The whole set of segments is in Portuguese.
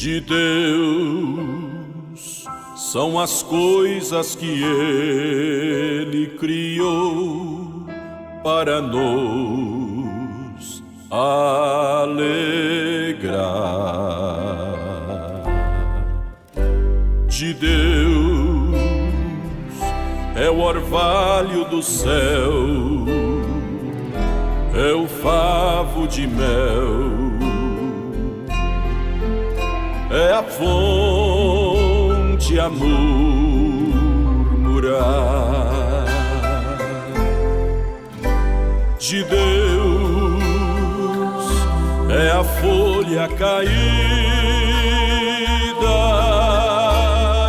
de Deus são as coisas que Ele criou para nos alegrar. De Deus é o orvalho do céu, é o favo de mel, é a fonte a murmurar. De Deus é a folha caída,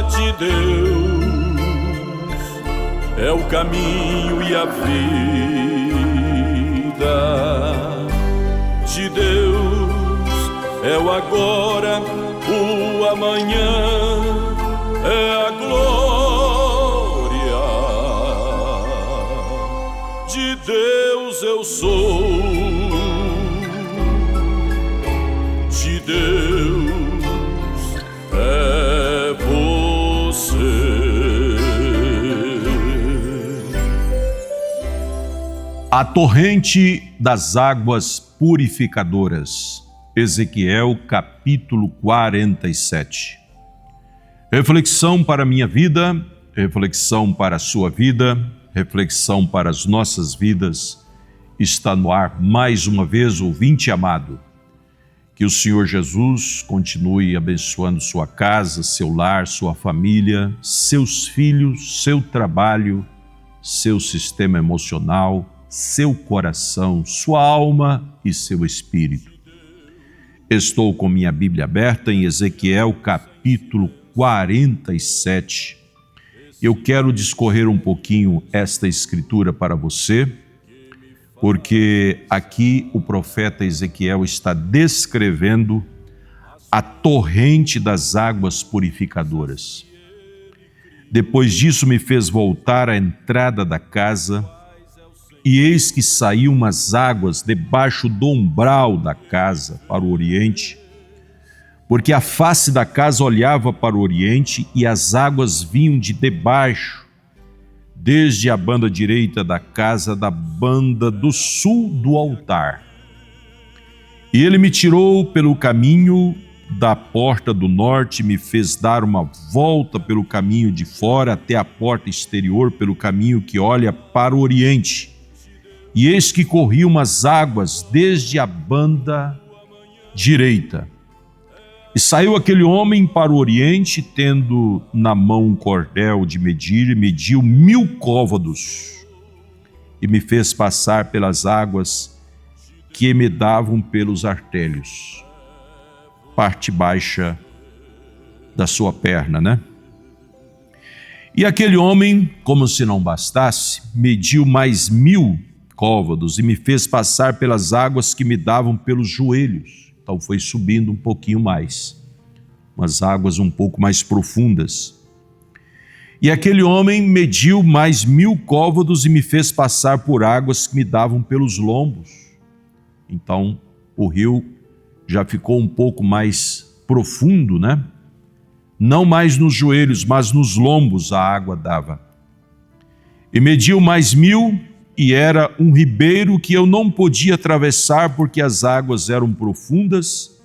de Deus é o caminho e a vida. De Deus é o agora, o amanhã, é a glória. De Deus eu sou, de Deus é você. A torrente das águas purificadoras. Ezequiel capítulo 47. Reflexão para a minha vida, reflexão para a sua vida, reflexão para as nossas vidas. Está no ar mais uma vez, ouvinte amado. Que o Senhor Jesus continue abençoando sua casa, seu lar, sua família, seus filhos, seu trabalho, seu sistema emocional, seu coração, sua alma e seu espírito. Estou com minha Bíblia aberta em Ezequiel capítulo 47. Eu quero discorrer um pouquinho esta escritura para você, porque aqui o profeta Ezequiel está descrevendo a torrente das águas purificadoras. Depois disso me fez voltar à entrada da casa, e eis que saíam umas águas debaixo do umbral da casa para o oriente, porque a face da casa olhava para o oriente e as águas vinham de debaixo, desde a banda direita da casa, da banda do sul do altar. E ele me tirou pelo caminho da porta do norte, me fez dar uma volta pelo caminho de fora até a porta exterior, pelo caminho que olha para o oriente. E eis que corriam umas águas desde a banda direita. E saiu aquele homem para o oriente, tendo na mão um cordel de medir, e mediu 1000 côvados, e me fez passar pelas águas que me davam pelos artérios, parte baixa da sua perna, né? E aquele homem, como se não bastasse, mediu mais 1000 côvados e me fez passar pelas águas que me davam pelos joelhos. Então foi subindo um pouquinho mais, umas águas um pouco mais profundas. E aquele homem mediu mais 1000 côvados e me fez passar por águas que me davam pelos lombos. Então o rio já ficou um pouco mais profundo, né? Não mais nos joelhos, mas nos lombos a água dava. E mediu mais 1000, e era um ribeiro que eu não podia atravessar porque as águas eram profundas,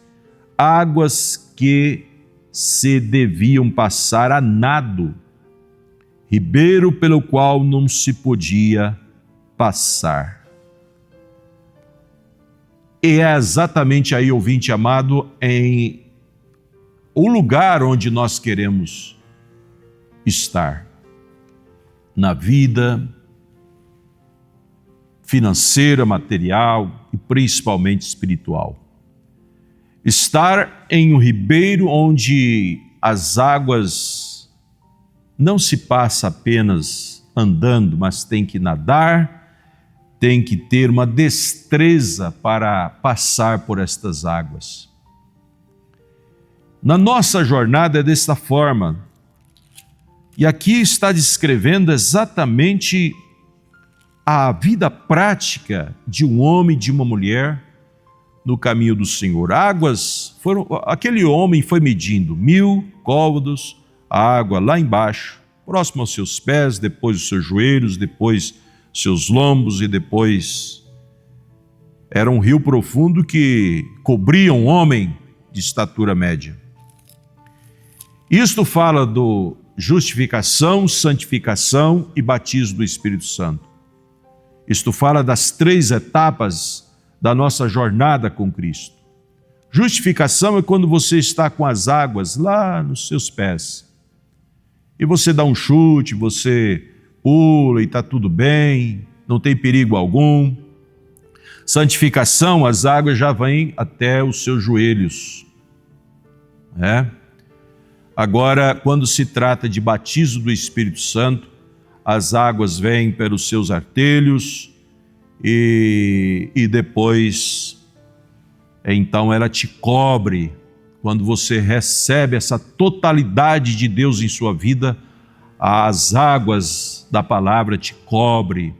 águas que se deviam passar a nado, ribeiro pelo qual não se podia passar. E é exatamente aí, ouvinte amado, em o lugar onde nós queremos estar, na vida financeira, material e principalmente espiritual. Estar em um ribeiro onde as águas não se passa apenas andando, mas tem que nadar, tem que ter uma destreza para passar por estas águas. Na nossa jornada é desta forma. E aqui está descrevendo exatamente a vida prática de um homem e de uma mulher no caminho do Senhor. Aquele homem foi medindo 1000 côvados, a água lá embaixo, próximo aos seus pés, depois os seus joelhos, depois seus lombos e depois era um rio profundo que cobria um homem de estatura média. Isto fala do justificação, santificação e batismo do Espírito Santo. Isto fala das 3 etapas da nossa jornada com Cristo. Justificação é quando você está com as águas lá nos seus pés. E você dá um chute, você pula e está tudo bem, não tem perigo algum. Santificação, as águas já vêm até os seus joelhos. Agora, quando se trata de batismo do Espírito Santo, as águas vêm pelos seus artelhos e depois, então ela te cobre. Quando você recebe essa totalidade de Deus em sua vida, as águas da palavra te cobrem.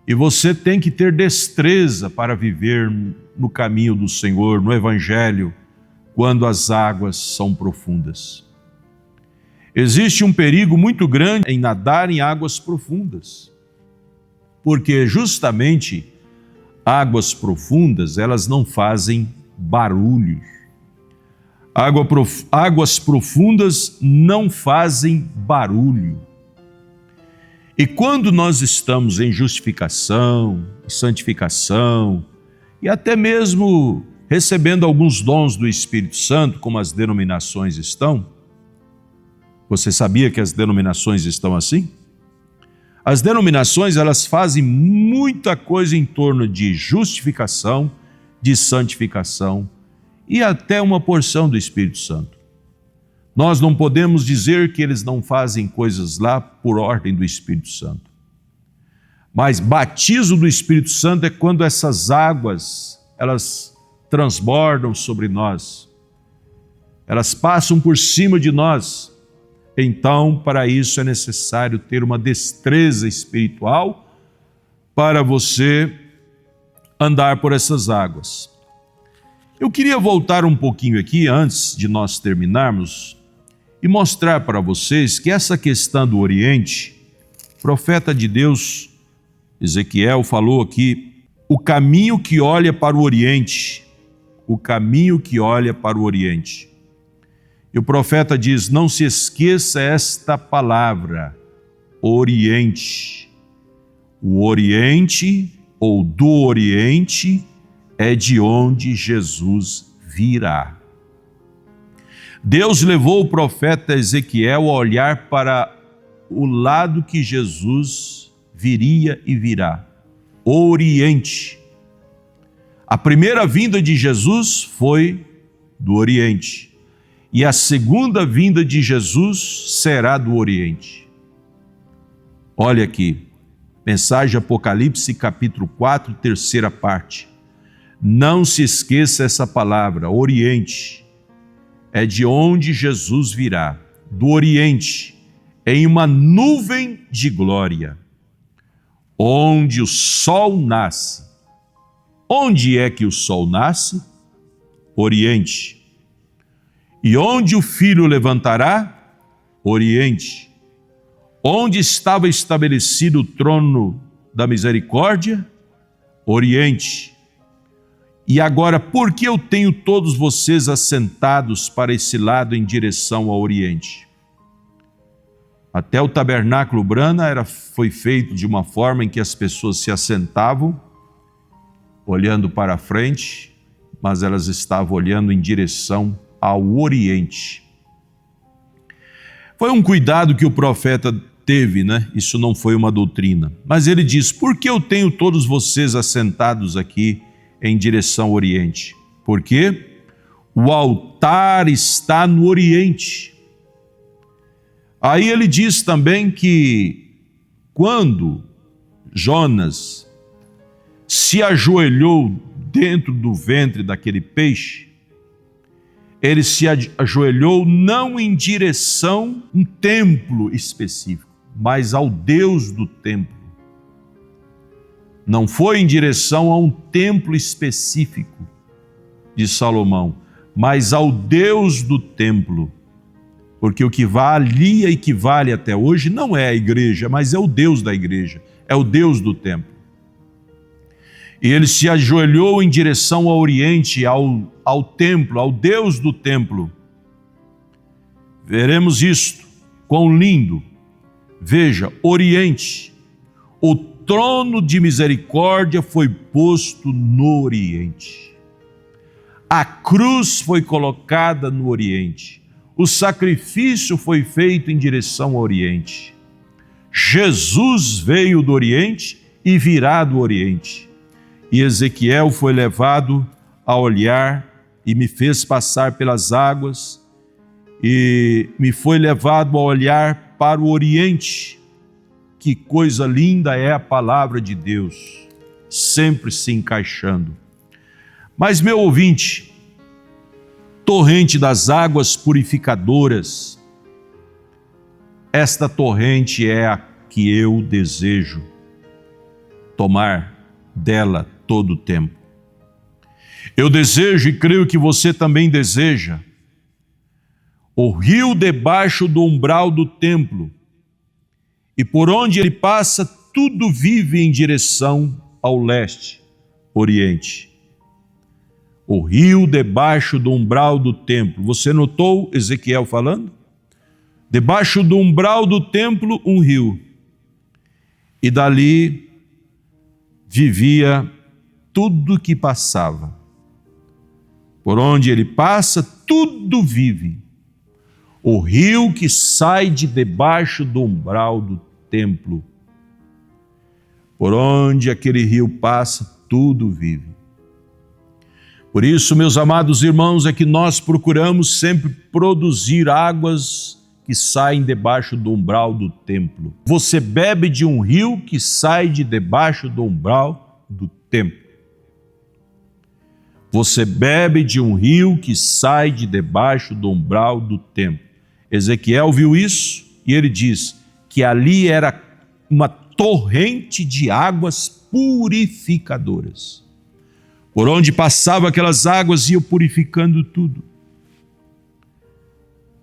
E você tem que ter destreza para viver no caminho do Senhor, no Evangelho, quando as águas são profundas. Existe um perigo muito grande em nadar em águas profundas, porque justamente águas profundas, elas não fazem barulho. Águas profundas não fazem barulho. E quando nós estamos em justificação, santificação e até mesmo recebendo alguns dons do Espírito Santo, como as denominações estão, você sabia que as denominações estão assim? As denominações, elas fazem muita coisa em torno de justificação, de santificação e até uma porção do Espírito Santo. Nós não podemos dizer que eles não fazem coisas lá por ordem do Espírito Santo. Mas batismo do Espírito Santo é quando essas águas, elas transbordam sobre nós. Elas passam por cima de nós. Então, para isso é necessário ter uma destreza espiritual para você andar por essas águas. Eu queria voltar um pouquinho aqui, antes de nós terminarmos, e mostrar para vocês que essa questão do Oriente, o profeta de Deus, Ezequiel, falou aqui, o caminho que olha para o Oriente, o caminho que olha para o Oriente. E o profeta diz, não se esqueça esta palavra, Oriente. O Oriente, ou do Oriente, é de onde Jesus virá. Deus levou o profeta Ezequiel a olhar para o lado que Jesus viria e virá, o Oriente. A primeira vinda de Jesus foi do Oriente. E a segunda vinda de Jesus será do Oriente. Olha aqui, mensagem Apocalipse capítulo 4, terceira parte. Não se esqueça essa palavra, Oriente. É de onde Jesus virá, do Oriente, em uma nuvem de glória, onde o sol nasce. Onde é que o sol nasce? Oriente. E onde o Filho levantará? Oriente. Onde estava estabelecido o trono da misericórdia? Oriente. E agora, por que eu tenho todos vocês assentados para esse lado em direção ao Oriente? Até o tabernáculo Brana foi feito de uma forma em que as pessoas se assentavam, olhando para a frente, mas elas estavam olhando em direção ao Oriente. Foi um cuidado que o profeta teve, né? Isso não foi uma doutrina. Mas ele diz, por que eu tenho todos vocês assentados aqui em direção ao Oriente? Porque o altar está no Oriente. Aí ele diz também que quando Jonas se ajoelhou dentro do ventre daquele peixe, ele se ajoelhou não em direção a um templo específico, mas ao Deus do templo. Não foi em direção a um templo específico de Salomão, mas ao Deus do templo. Porque o que valia e que vale até hoje não é a igreja, mas é o Deus da igreja, é o Deus do templo. E ele se ajoelhou em direção ao Oriente, ao templo, ao Deus do templo. Veremos isto, quão lindo. Veja, Oriente, o trono de misericórdia foi posto no Oriente. A cruz foi colocada no Oriente. O sacrifício foi feito em direção ao Oriente. Jesus veio do Oriente e virá do Oriente. E Ezequiel foi levado a olhar e me fez passar pelas águas e me foi levado a olhar para o Oriente. Que coisa linda é a palavra de Deus, sempre se encaixando. Mas, meu ouvinte, torrente das águas purificadoras, esta torrente é a que eu desejo tomar dela todo o tempo. Eu desejo e creio que você também deseja o rio debaixo do umbral do templo, e por onde ele passa, tudo vive em direção ao leste, oriente. O rio debaixo do umbral do templo. Você notou Ezequiel falando? Debaixo do umbral do templo, um rio. E dali vivia tudo que passava. Por onde ele passa, tudo vive. O rio que sai de debaixo do umbral do templo. Por onde aquele rio passa, tudo vive. Por isso, meus amados irmãos, é que nós procuramos sempre produzir águas que saem debaixo do umbral do templo. Você bebe de um rio que sai de debaixo do umbral do templo. Você bebe de um rio que sai de debaixo do umbral do templo. Ezequiel viu isso e ele diz que ali era uma torrente de águas purificadoras. Por onde passava aquelas águas iam purificando tudo.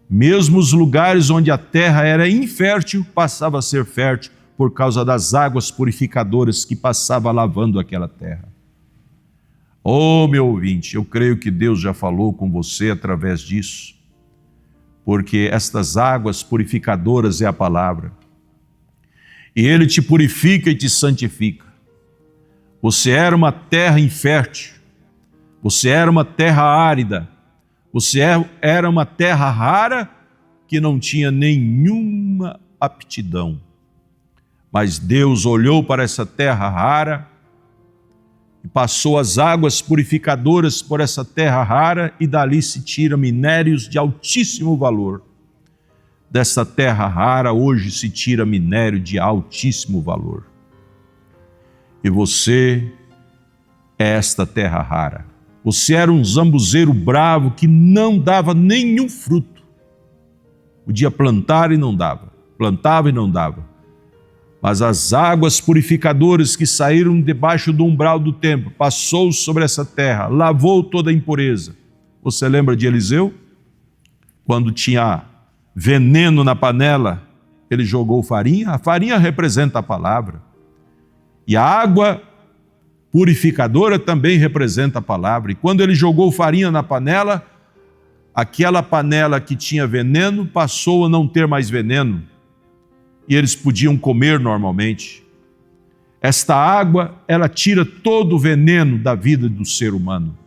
Mesmo os lugares onde a terra era infértil, passava a ser fértil por causa das águas purificadoras que passava lavando aquela terra. Oh, meu ouvinte, eu creio que Deus já falou com você através disso, porque estas águas purificadoras é a palavra. E Ele te purifica e te santifica. Você era uma terra infértil, você era uma terra árida, você era uma terra rara que não tinha nenhuma aptidão. Mas Deus olhou para essa terra rara e passou as águas purificadoras por essa terra rara e dali se tira minérios de altíssimo valor. Dessa terra rara hoje se tira minério de altíssimo valor. E você é esta terra rara. Você era um zambuzeiro bravo que não dava nenhum fruto. Podia plantar e não dava, plantava e não dava. Mas as águas purificadoras que saíram debaixo do umbral do templo, passou sobre essa terra, lavou toda a impureza. Você lembra de Eliseu? Quando tinha veneno na panela, ele jogou farinha. A farinha representa a palavra. E a água purificadora também representa a palavra. E quando ele jogou farinha na panela, aquela panela que tinha veneno passou a não ter mais veneno. E eles podiam comer normalmente. Esta água, ela tira todo o veneno da vida do ser humano.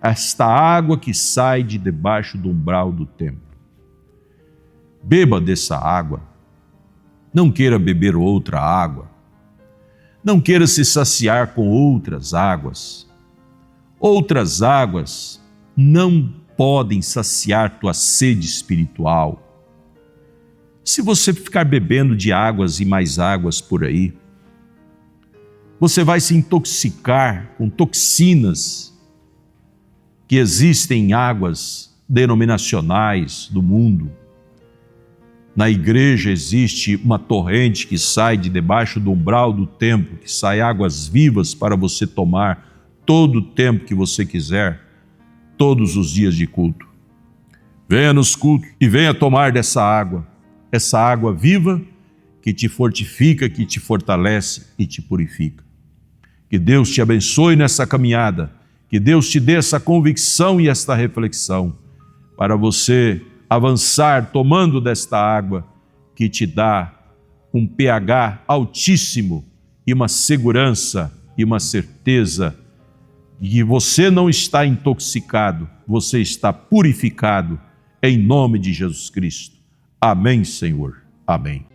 Esta água que sai de debaixo do umbral do templo. Beba dessa água. Não queira beber outra água. Não queira se saciar com outras águas. Outras águas não podem saciar tua sede espiritual. Se você ficar bebendo de águas e mais águas por aí, você vai se intoxicar com toxinas que existem em águas denominacionais do mundo. Na igreja existe uma torrente que sai de debaixo do umbral do templo, que sai águas vivas para você tomar todo o tempo que você quiser, todos os dias de culto. Venha nos cultos e venha tomar dessa água viva que te fortifica, que te fortalece e te purifica. Que Deus te abençoe nessa caminhada, que Deus te dê essa convicção e esta reflexão para você avançar tomando desta água que te dá um pH altíssimo e uma segurança e uma certeza de que você não está intoxicado, você está purificado em nome de Jesus Cristo. Amém, Senhor. Amém.